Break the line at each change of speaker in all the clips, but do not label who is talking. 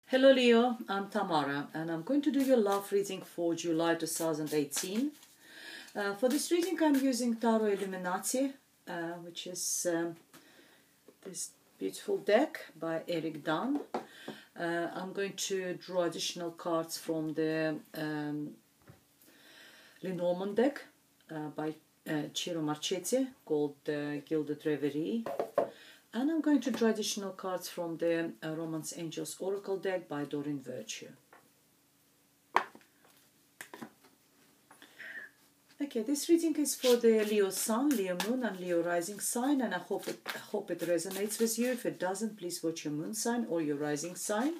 Hello Leo, I'm Tamara and I'm going to do your love reading for July 2018. For this reading I'm using Tarot Illuminati, which is this beautiful deck by Eric Dunn. I'm going to draw additional cards from the Lenormand deck by Ciro Marchetti called Gilded Reverie. And I'm going to draw additional cards from the Romance Angels Oracle deck by Doreen Virtue. Okay, this reading is for the Leo Sun, Leo Moon and Leo Rising sign, and I hope it resonates with you. If it doesn't, please watch your Moon sign or your Rising sign.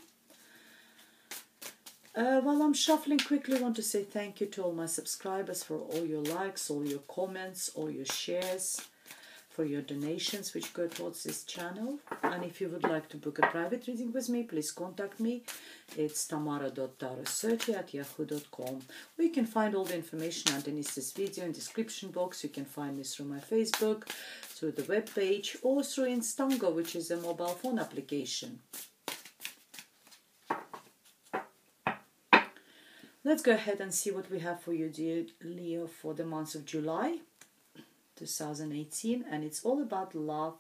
While I'm shuffling quickly, I want to say thank you to all my subscribers for all your likes, all your comments, all your shares, for your donations which go towards this channel. And if you would like to book a private reading with me, please contact me. It's tamara.tarot30@yahoo.com. Or you can find all the information underneath this video in the description box. You can find me through my Facebook, through the web page, or through Instango, which is a mobile phone application. Let's go ahead and see what we have for you, dear Leo, for the month of July 2018, and it's all about love,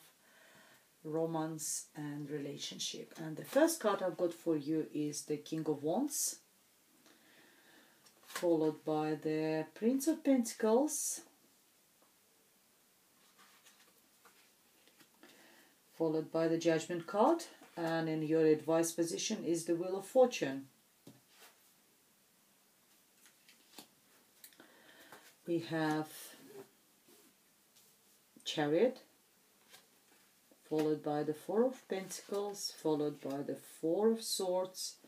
romance and relationship. And the first card I've got for you is the King of Wands, followed by the Prince of Pentacles, followed by the Judgment card, and in your advice position is the Wheel of Fortune. We have Chariot, followed by the Four of Pentacles, followed by the Four of Swords,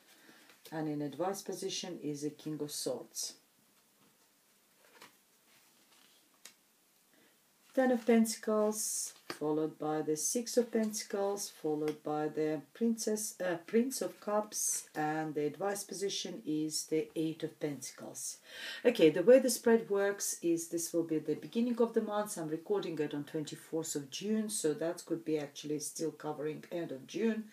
and in advice position is the King of Swords. Ten of Pentacles, followed by the Six of Pentacles, followed by the Prince of Cups, and the advice position is the Eight of Pentacles. Okay, the way the spread works is this will be the beginning of the month. I'm recording it on 24th of June, so that could be actually still covering end of June.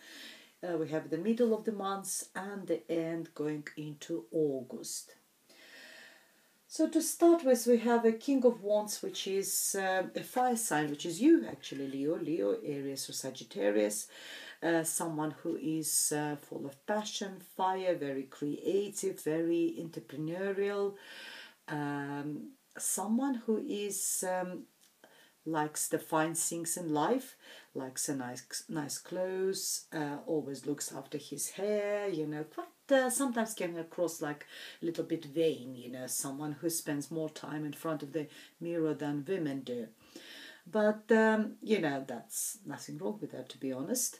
We have the middle of the month and the end going into August. So to start with, we have a King of Wands, which is a fire sign, which is you actually, Leo, Aries or Sagittarius. Someone who is full of passion, fire, very creative, very entrepreneurial. Someone who is likes the fine things in life, likes a nice clothes, always looks after his hair, you know, quite sometimes came across like a little bit vain, you know, someone who spends more time in front of the mirror than women do. But, you know, that's nothing wrong with that, to be honest.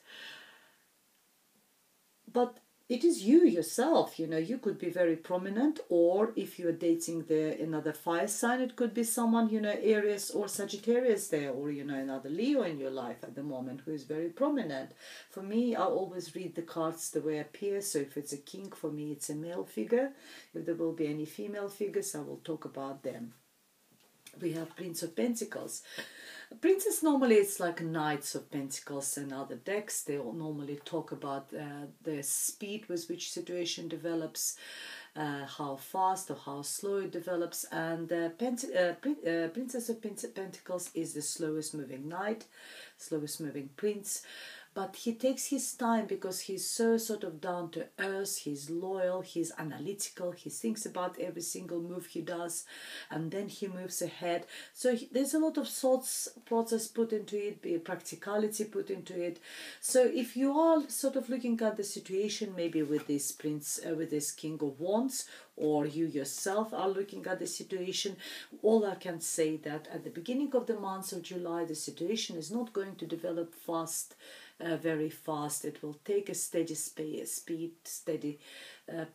But it is you yourself, you know, you could be very prominent, or if you're dating another fire sign, it could be someone, you know, Aries or Sagittarius there, or, you know, another Leo in your life at the moment who is very prominent. For me, I always read the cards the way they appear, so if it's a king, for me it's a male figure. If there will be any female figures, I will talk about them. We have Prince of Pentacles. Princess normally it's like Knights of Pentacles and other decks. They all normally talk about the speed with which situation develops, how fast or how slow it develops, and Princess of Pentacles is the slowest moving knight, slowest moving prince. But he takes his time because he's so sort of down to earth, he's loyal, he's analytical, he thinks about every single move he does, and then he moves ahead. So there's a lot of thoughts process put into it, practicality put into it. So if you are sort of looking at the situation, maybe with this prince, with this King of Wands, or you yourself are looking at the situation, all I can say that at the beginning of the month of July, the situation is not going to develop fast, very fast. It will take a steady steady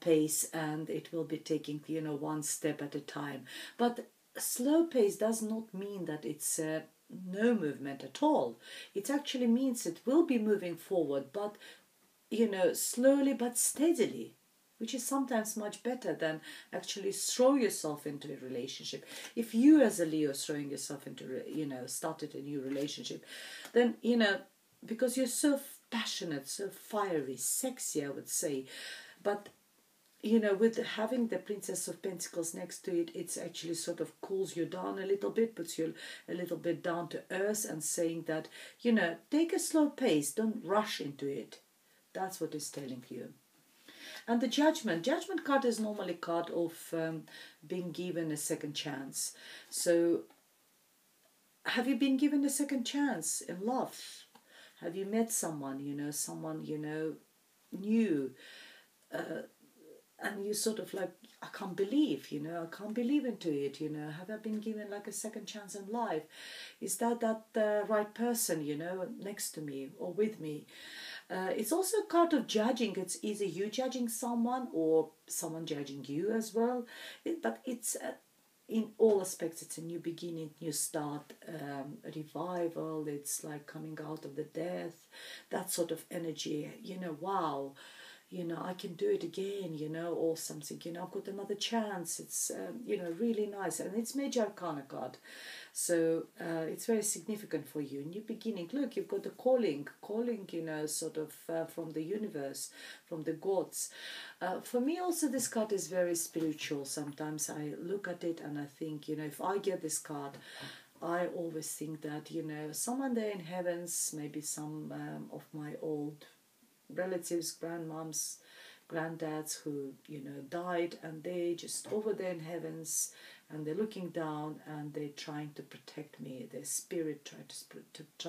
pace, and it will be taking, you know, one step at a time. But slow pace does not mean that it's no movement at all. It actually means it will be moving forward, but, you know, slowly but steadily, which is sometimes much better than actually throw yourself into a relationship. If you as a Leo throwing yourself into, you know, started a new relationship, then, you know, because you're so passionate, so fiery, sexy, I would say. But with having the Princess of Pentacles next to it, it's actually sort of cools you down a little bit, puts you a little bit down to earth, and saying that, take a slow pace, don't rush into it. That's what it's telling you. And the Judgment card is normally a card of being given a second chance. So, have you been given a second chance in love? Have you met someone, someone, new? And you sort of like, I can't believe, I can't believe into it, have I been given like a second chance in life? Is that right person, next to me or with me? It's also a card of judging. It's either you judging someone or someone judging you as well. But it's, in all aspects, it's a new beginning, new start, a revival. It's like coming out of the death, that sort of energy, wow. I can do it again, or something, I've got another chance. It's, really nice. And it's Major Arcana card. So it's very significant for you. New beginning. Look, you've got the calling, sort of from the universe, from the gods. For me also, this card is very spiritual. Sometimes I look at it and I think, if I get this card, I always think that, someone there in heavens, maybe some of my old relatives, grandmoms, granddads who died, and they just over there in heavens, and they're looking down and they're trying to protect me. Their spirit try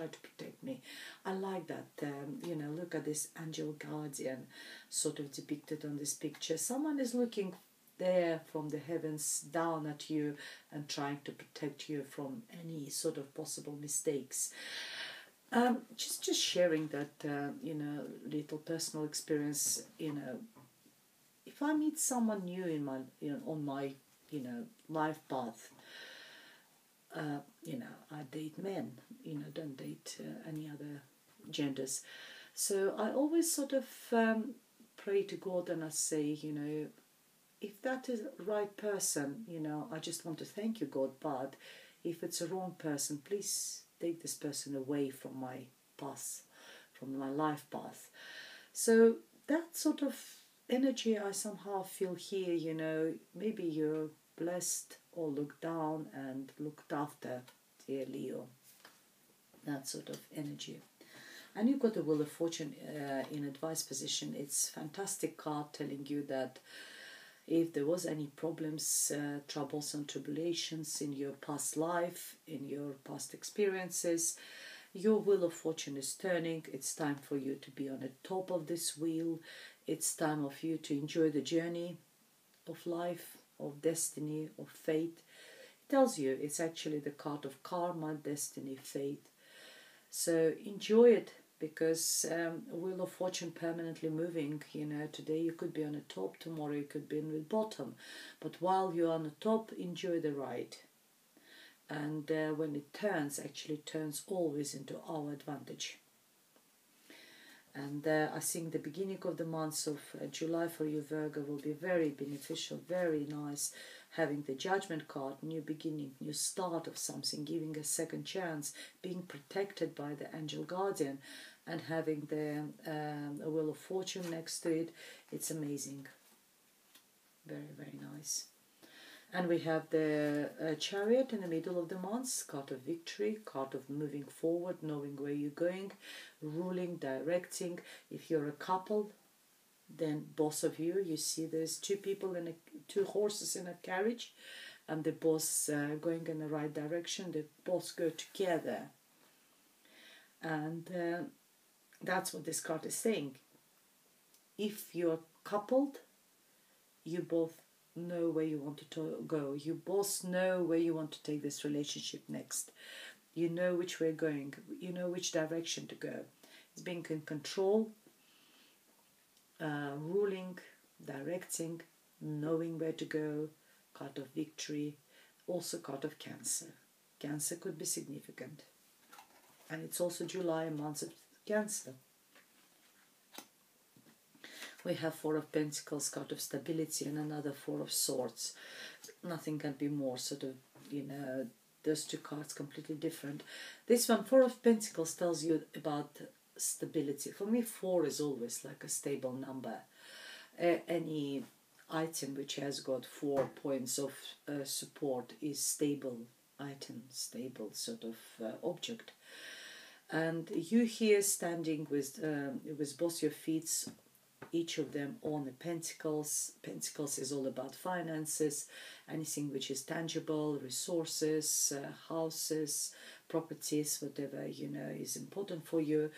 to protect me. I like that. Look at this angel guardian sort of depicted on this picture. Someone is looking there from the heavens down at you and trying to protect you from any sort of possible mistakes. Just sharing that, little personal experience. If I meet someone new in my, on my, life path, I date men, don't date any other genders. So I always sort of pray to God and I say, if that is the right person, I just want to thank you, God, but if it's a wrong person, please take this person away from my path, from my life path. So that sort of energy I somehow feel here, maybe you're blessed or looked down and looked after, dear Leo. That sort of energy. And you've got the Wheel of Fortune in advice position. It's a fantastic card telling you that if there was any problems, troubles and tribulations in your past life, in your past experiences, your Wheel of Fortune is turning. It's time for you to be on the top of this wheel. It's time of you to enjoy the journey of life, of destiny, of fate. It tells you it's actually the card of karma, destiny, fate. So enjoy it, because Wheel of Fortune permanently moving. Today you could be on the top, tomorrow you could be in the bottom. But while you're on the top, enjoy the ride. And when it turns, actually turns always into our advantage. And I think the beginning of the month of July for you, Virgo, will be very beneficial, very nice. Having the Judgment card, new beginning, new start of something, giving a second chance, being protected by the angel guardian, and having the Wheel of Fortune next to it. It's amazing. Very, very nice. And we have the Chariot in the middle of the month, card of victory, card of moving forward, knowing where you're going, ruling, directing. If you're a couple, then both of you see there's two people in two horses in a carriage, and they're both going in the right direction. They both go together. And that's what this card is saying. If you're coupled, you both know where you want to go. You both know where you want to take this relationship next. You know which way going. You know which direction to go. It's being in control, ruling, directing, knowing where to go. Card of victory. Also card of Cancer. Cancer could be significant. And it's also July, a month of Cancer. We have Four of Pentacles, card of stability, and another Four of Swords. Nothing can be more sort of, those two cards completely different. This one, Four of Pentacles, tells you about stability. For me, 4 is always like a stable number. Any item which has got 4 points of support is stable item, stable sort of object. And you here standing with both your feet, each of them on the pentacles. Pentacles is all about finances, anything which is tangible, resources, houses, properties, whatever is important for you.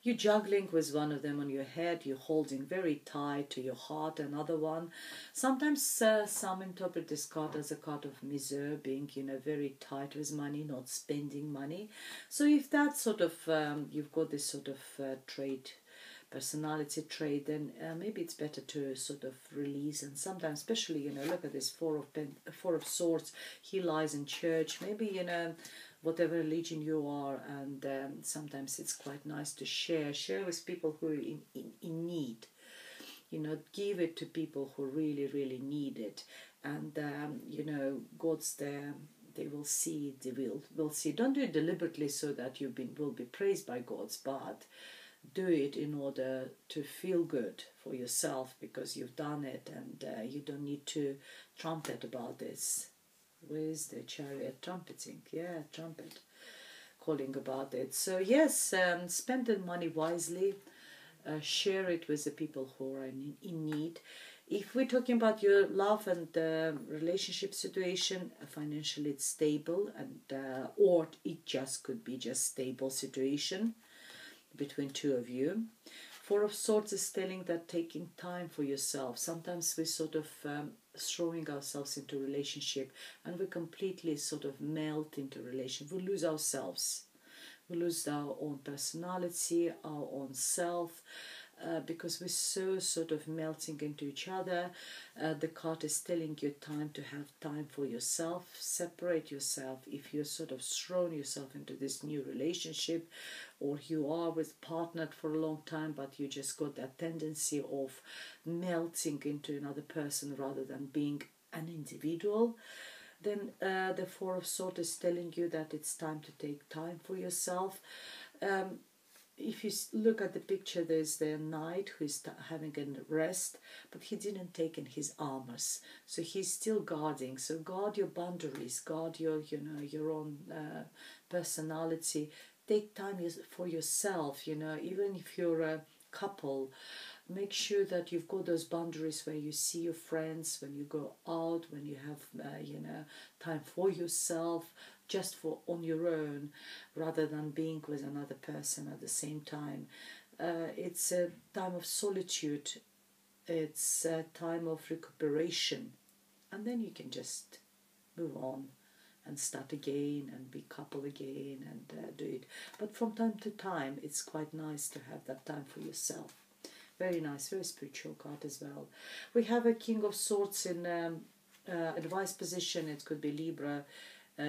You're juggling with one of them on your head. You're holding very tight to your heart another one. Sometimes some interpret this card as a card of misère, being very tight with money, not spending money. So if that sort of you've got this sort of personality trait, then maybe it's better to sort of release. And sometimes, especially look at this Four of Swords. He lies in church. Maybe whatever religion you are, and sometimes it's quite nice to share with people who are in need. Give it to people who really need it, and God's there. They will see. They will see. Don't do it deliberately so that you will be praised by God's, but do it in order to feel good for yourself because you've done it, and you don't need to trumpet about this. Where's the Chariot? Trumpeting, yeah, trumpet, calling about it. So yes, spend the money wisely, share it with the people who are in need. If we're talking about your love and relationship situation, financially it's stable, and or it just could be just stable situation between two of you. Four of Swords is telling that taking time for yourself. Sometimes we sort of throwing ourselves into a relationship and we completely sort of melt into a relationship. We lose ourselves. We lose our own personality, our own self, because we're so sort of melting into each other. The card is telling you time to have time for yourself. Separate yourself if you're sort of thrown yourself into this new relationship, or you are with partnered for a long time, but you just got that tendency of melting into another person rather than being an individual. Then the Four of Swords is telling you that it's time to take time for yourself. If you look at the picture, there's the knight who is having a rest, but he didn't take in his armors, so he's still guarding. So guard your boundaries, guard your your own personality. Take time for yourself. Even if you're a couple, make sure that you've got those boundaries where you see your friends, when you go out, when you have time for yourself, just for on your own, rather than being with another person at the same time. It's a time of solitude. It's a time of recuperation, and then you can just move on and start again and be couple again and do it. But from time to time, it's quite nice to have that time for yourself. Very nice, very spiritual card as well. We have a King of Swords in advice position. It could be Libra,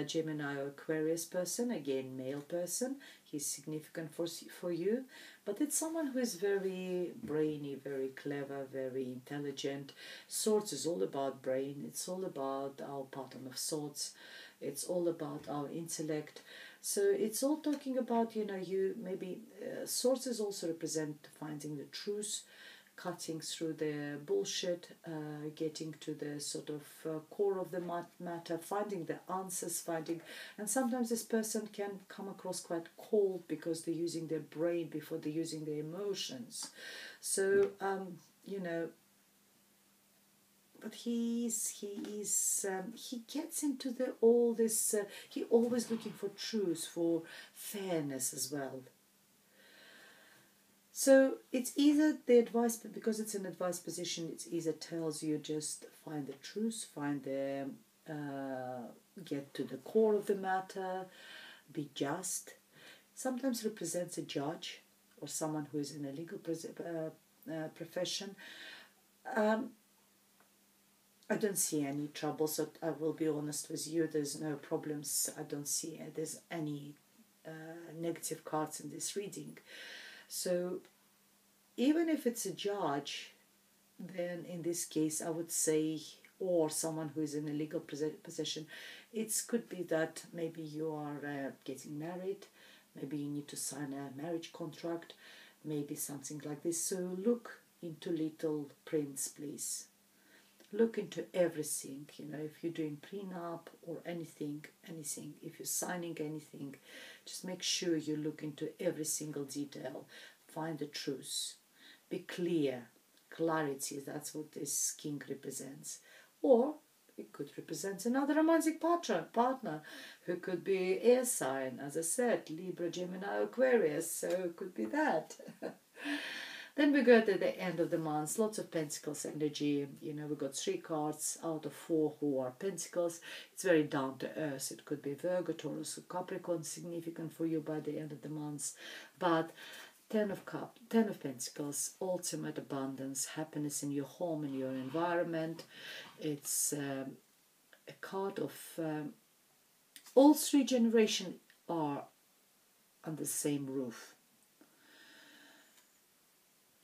Gemini or Aquarius person, again male person. He's significant for you, but it's someone who is very brainy, very clever, very intelligent. Swords is all about brain. It's all about our pattern of swords. It's all about our intellect. So it's all talking about, you maybe, sources also represent finding the truth, cutting through the bullshit, getting to the sort of core of the matter, finding the answers, and sometimes this person can come across quite cold because they're using their brain before they're using their emotions. So, but he gets into all this. He always looking for truth, for fairness as well. So it's either the advice, but because it's an advice position, it's either tells you just find the truth, get to the core of the matter, be just. Sometimes represents a judge or someone who is in a legal profession. I don't see any trouble, so I will be honest with you. There's no problems. I don't see there's any negative cards in this reading. So even if it's a judge, then in this case I would say, or someone who is in a legal position, it could be that maybe you are getting married, maybe you need to sign a marriage contract, maybe something like this. So look into Little Prince, please. Look into everything, if you're doing prenup or anything, if you're signing anything, just make sure you look into every single detail. Find the truth. Be clear. Clarity, that's what this king represents. Or it could represent another romantic partner who could be air sign, as I said, Libra, Gemini, Aquarius, so it could be that. Then we go to the end of the month, lots of Pentacles energy. We got 3 cards out of 4 who are Pentacles. It's very down to earth. It could be Virgo, Taurus, or Capricorn, significant for you by the end of the month. But 10 of Pentacles, ultimate abundance, happiness in your home, in your environment. It's a card of all 3 generations are on the same roof.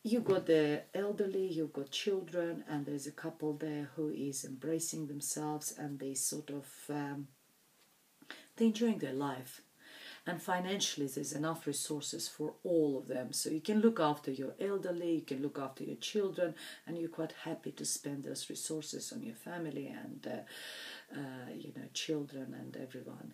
You got the elderly, you got children, and there's a couple there who is embracing themselves, and they sort of they're enjoying their life. And financially, there's enough resources for all of them. So you can look after your elderly, you can look after your children, and you're quite happy to spend those resources on your family and children and everyone.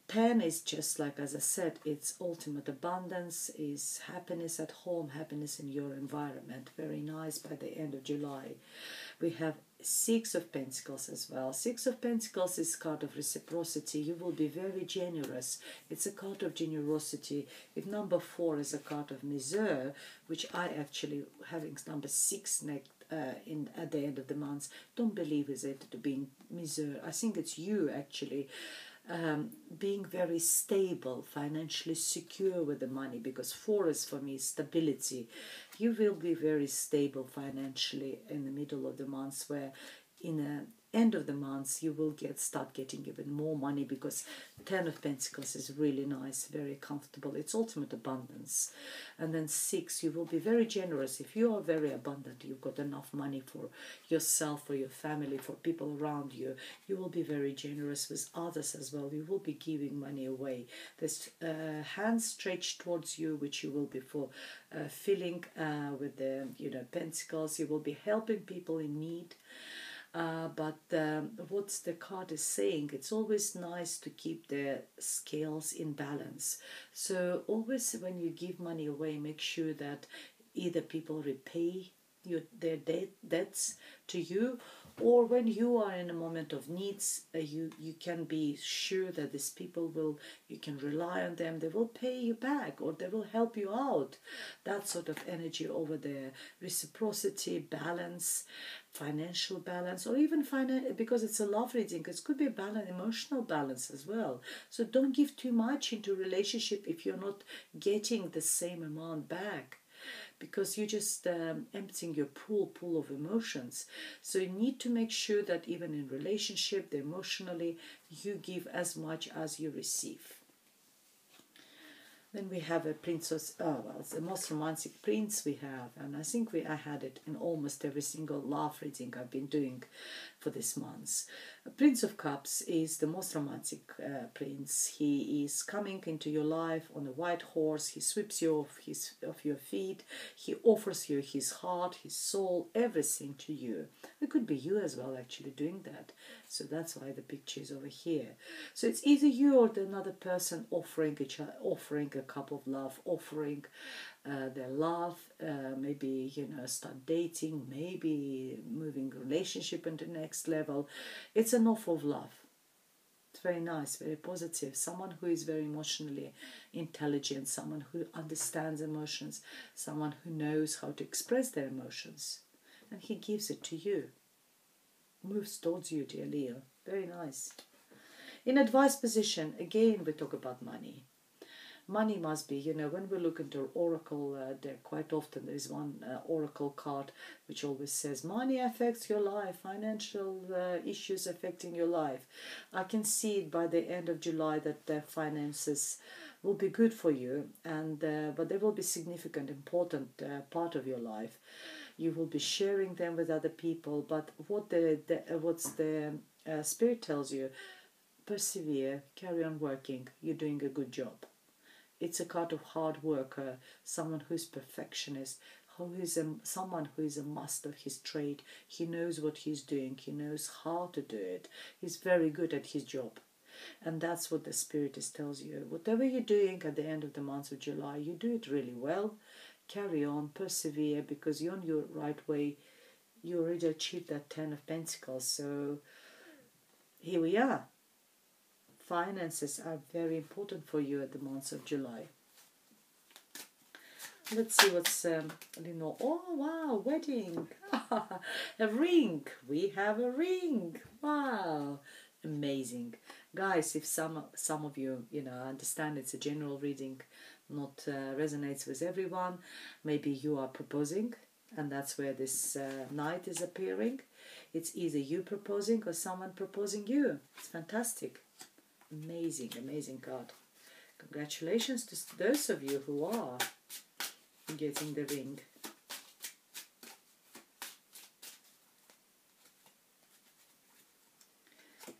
10 is just like, as I said, it's ultimate abundance, is happiness at home, happiness in your environment. Very nice by the end of July. We have 6 of Pentacles as well. 6 of Pentacles is card of reciprocity. You will be very generous. It's a card of generosity. If number 4 is a card of misère, which I actually having number 6 at the end of the month, don't believe is it to being misère. I think it's you actually. Being very stable, financially secure with the money, because 4 is for me stability. You will be very stable financially in the middle of the month, where in the end of the month you will start getting even more money, because 10 of Pentacles is really nice, very comfortable. It's ultimate abundance. And then 6, you will be very generous. If you are very abundant, you've got enough money for yourself, for your family, for people around you. You will be very generous with others as well. You will be giving money away. There's hands stretched towards you, which you will be filling with the Pentacles. You will be helping people in need. But what the card is saying, it's always nice to keep the scales in balance. So always when you give money away, make sure that either people repay their debts to you, or when you are in a moment of needs, you can be sure that these people you can rely on them, they will pay you back or they will help you out. That sort of energy over there, reciprocity, balance, financial balance, or even because it's a love reading, it could be a balance, emotional balance as well. So don't give too much into relationship if you're not getting the same amount back, because you're just emptying your pool of emotions. So you need to make sure that even in relationship, emotionally, you give as much as you receive. Then we have a princess, it's the most romantic prince we have, and I think I had it in almost every single love reading I've been doing for this month. Prince of Cups is the most romantic prince. He is coming into your life on a white horse. He sweeps you off your feet. He offers you his heart, his soul, everything to you. It could be you as well actually doing that. So that's why the picture is over here. So it's either you or another person offering a cup of love, offering their love, maybe start dating, maybe moving relationship into the next level. It's an offer of love. It's very nice, very positive. Someone who is very emotionally intelligent, someone who understands emotions, someone who knows how to express their emotions, and he gives it to you. Moves towards you, dear Leo. Very nice. In advice position, again we talk about money. Money must be, when we look into oracle, there quite often there is one oracle card which always says money affects your life, financial issues affecting your life. I can see it by the end of July that the finances will be good for you, and but they will be significant, important part of your life. You will be sharing them with other people, but what's the spirit tells you, persevere, carry on working, you're doing a good job. It's a card of hard worker, someone who's perfectionist, someone who is a master of his trade. He knows what he's doing. He knows how to do it. He's very good at his job. And that's what the Spirit tells you. Whatever you're doing at the end of the month of July, you do it really well. Carry on, persevere, because you're on your right way. You already achieved that 10 of Pentacles. So here we are. Finances are very important for you at the month of July. Let's see what's Lenore. Oh wow, wedding. A ring. We have a ring. Wow. Amazing. Guys, if some of you, understand it's a general reading, not resonates with everyone, maybe you are proposing, and that's where this knight is appearing. It's either you proposing or someone proposing you. It's fantastic. Amazing, amazing card. Congratulations to those of you who are getting the ring.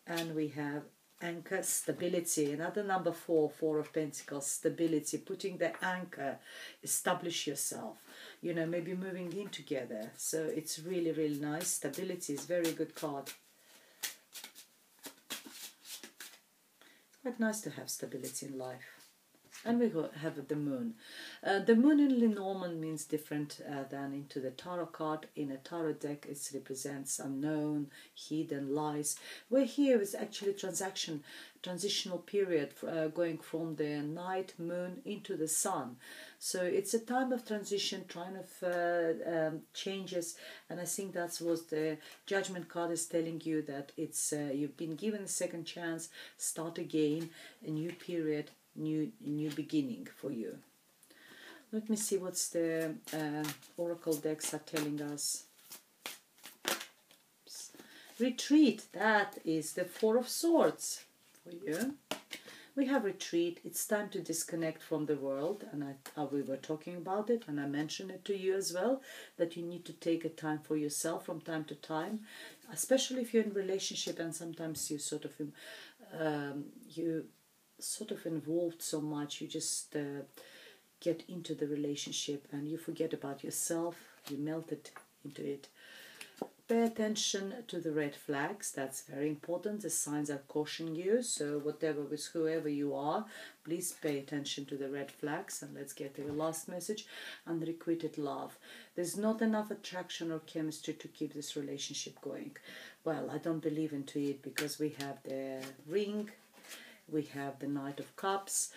And we have anchor, stability. Another number 4, 4 of Pentacles, stability, putting the anchor, establish yourself. Maybe moving in together. So it's really, really nice. Stability is a very good card. It's quite nice to have stability in life. And we have the moon. The moon in Lenormand means different than into the tarot card. In a tarot deck, it represents unknown, hidden, lies. Where here is actually transitional period going from the night, moon into the sun. So it's a time of transition, trying of changes, and I think that's what the Judgment card is telling you, that it's you've been given a second chance, start again, a new period, new beginning for you. Let me see what's the oracle decks are telling us. Retreat, that is the 4 of Swords for you. We have retreat. It's time to disconnect from the world, and we were talking about it, and I mentioned it to you as well, that you need to take a time for yourself from time to time, especially if you're in a relationship and sometimes you sort of involved so much, you just get into the relationship and you forget about yourself, you melted into it. Pay attention to the red flags, that's very important. The signs are cautioning you, so whatever, with whoever you are, please pay attention to the red flags. And let's get to the last message, unrequited love. There's not enough attraction or chemistry to keep this relationship going. Well, I don't believe into it, because we have the ring, we have the Knight of Cups,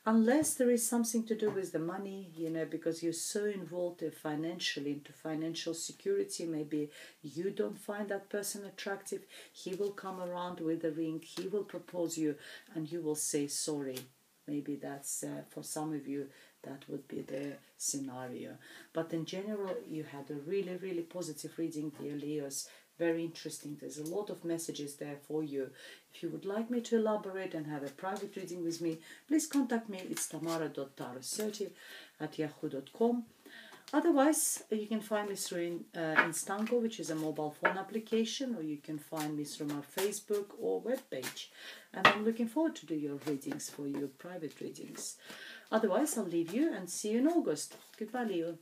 unless there is something to do with the money, because you're so involved financially, into financial security. Maybe you don't find that person attractive. He will come around with the ring, he will propose you, and you will say sorry. Maybe that's, for some of you, that would be the scenario. But in general, you had a really, really positive reading, dear Leos. Very interesting. There's a lot of messages there for you. If you would like me to elaborate and have a private reading with me, please contact me. It's tamara.tarot30@yahoo.com. Otherwise, you can find me through Instango, which is a mobile phone application, or you can find me through my Facebook or webpage. And I'm looking forward to do your readings for you, private readings. Otherwise, I'll leave you and see you in August. Goodbye, Leo.